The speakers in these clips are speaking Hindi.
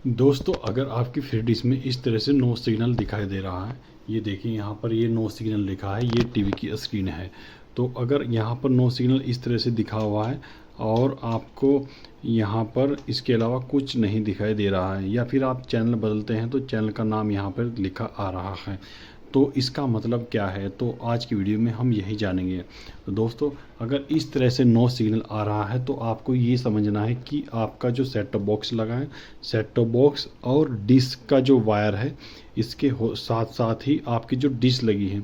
दोस्तों, अगर आपकी फ्री डिश में इस तरह से नो सिग्नल दिखाई दे रहा है, ये देखिए यहाँ पर ये नो सिग्नल लिखा है, ये टीवी की स्क्रीन है। तो अगर यहाँ पर नो सिग्नल इस तरह से दिखा हुआ है और आपको यहाँ पर इसके अलावा कुछ नहीं दिखाई दे रहा है, या फिर आप चैनल बदलते हैं तो चैनल का नाम यहाँ पर लिखा आ रहा है, तो इसका मतलब क्या है, तो आज की वीडियो में हम यही जानेंगे। तो दोस्तों, अगर इस तरह से नो सिग्नल आ रहा है तो आपको ये समझना है कि आपका जो सेट टॉप बॉक्स लगा है, सेट टॉप बॉक्स और डिश का जो वायर है, इसके साथ साथ ही आपकी जो डिश लगी है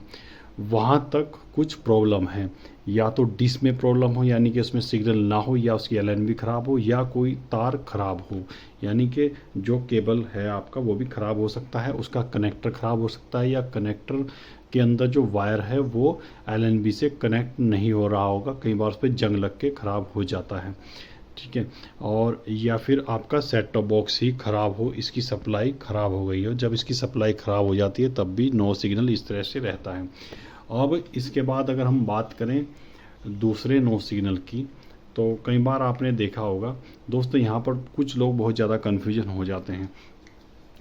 वहाँ तक कुछ प्रॉब्लम है। या तो डिश में प्रॉब्लम हो, यानी कि उसमें सिग्नल ना हो, या उसकी एलएनबी ख़राब हो, या कोई तार ख़राब हो, यानी कि जो केबल है आपका वो भी ख़राब हो सकता है, उसका कनेक्टर ख़राब हो सकता है, या कनेक्टर के अंदर जो वायर है वो एलएनबी से कनेक्ट नहीं हो रहा होगा, कई बार उस पर जंग लग के ख़राब हो जाता है। ठीक है। और या फिर आपका सेट टॉप बॉक्स ही ख़राब हो, इसकी सप्लाई ख़राब हो गई हो। जब इसकी सप्लाई ख़राब हो जाती है तब भी नो सिग्नल इस तरह से रहता है। अब इसके बाद अगर हम बात करें दूसरे नो सिग्नल की, तो कई बार आपने देखा होगा दोस्तों, यहाँ पर कुछ लोग बहुत ज़्यादा कन्फ्यूजन हो जाते हैं।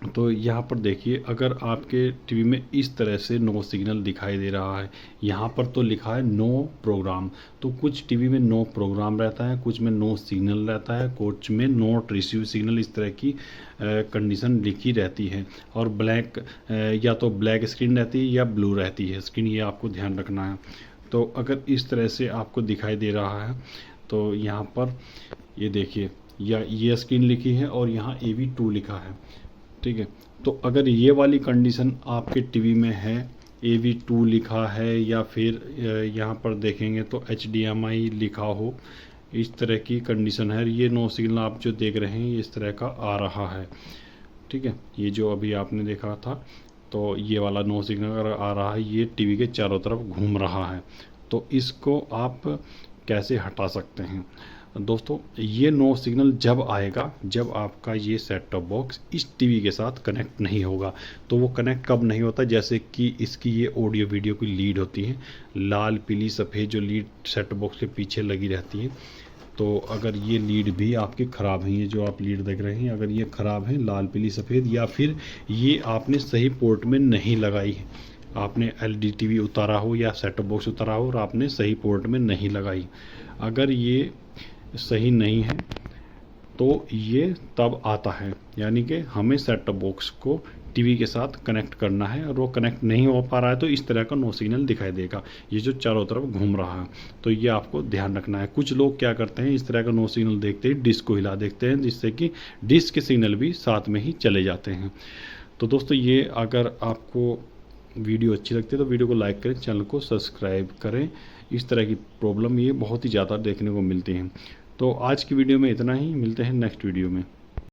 तो यहाँ पर देखिए, अगर आपके टीवी में इस तरह से नो सिग्नल दिखाई दे रहा है, यहाँ पर तो लिखा है नो प्रोग्राम, तो कुछ टीवी में नो प्रोग्राम रहता है, कुछ में नो सिग्नल रहता है, कुछ में नोट रिसीव सिग्नल, इस तरह की कंडीशन लिखी रहती है। और ब्लैक या तो ब्लैक स्क्रीन रहती है या ब्लू रहती है स्क्रीन, ये आपको ध्यान रखना है। तो अगर इस तरह से आपको दिखाई दे रहा है तो यहाँ पर ये देखिए, या ये स्क्रीन लिखी है और यहाँ AV2 लिखा है। ठीक है। तो अगर ये वाली कंडीशन आपके टीवी में है, AV2 लिखा है, या फिर यहाँ पर देखेंगे तो HDMI लिखा हो, इस तरह की कंडीशन है, ये नो सिग्नल आप जो देख रहे हैं इस तरह का आ रहा है। ठीक है। ये जो अभी आपने देखा था, तो ये वाला नो सिग्नल अगर आ रहा है, ये टीवी के चारों तरफ घूम रहा है, तो इसको आप कैसे हटा सकते हैं। दोस्तों, ये नो सिग्नल जब आएगा जब आपका ये सेट टॉप बॉक्स इस टीवी के साथ कनेक्ट नहीं होगा। तो वो कनेक्ट कब नहीं होता, जैसे कि इसकी ये ऑडियो वीडियो की लीड होती है, लाल पीली सफ़ेद जो लीड सेट टॉप बॉक्स के पीछे लगी रहती है, तो अगर ये लीड भी आपकी ख़राब है, ये जो आप लीड देख रहे हैं, अगर ये ख़राब है लाल पीली सफ़ेद, या फिर ये आपने सही पोर्ट में नहीं लगाई है, आपने LED टीवी उतारा हो या सेट टॉप बॉक्स उतारा हो और आपने सही पोर्ट में नहीं लगाई, अगर ये सही नहीं है तो ये तब आता है, यानी कि हमें सेट टॉप बॉक्स को टीवी के साथ कनेक्ट करना है और वो कनेक्ट नहीं हो पा रहा है, तो इस तरह का नो सिग्नल दिखाई देगा, ये जो चारों तरफ घूम रहा है। तो ये आपको ध्यान रखना है। कुछ लोग क्या करते हैं, इस तरह का नो सिग्नल देखते ही डिश को हिला देखते हैं, जिससे कि डिश के सिग्नल भी साथ में ही चले जाते हैं। तो दोस्तों, ये अगर आपको वीडियो अच्छी लगती है तो वीडियो को लाइक करें, चैनल को सब्सक्राइब करें। इस तरह की प्रॉब्लम ये बहुत ही ज़्यादा देखने को मिलती हैं। तो आज की वीडियो में इतना ही, मिलते हैं नेक्स्ट वीडियो में।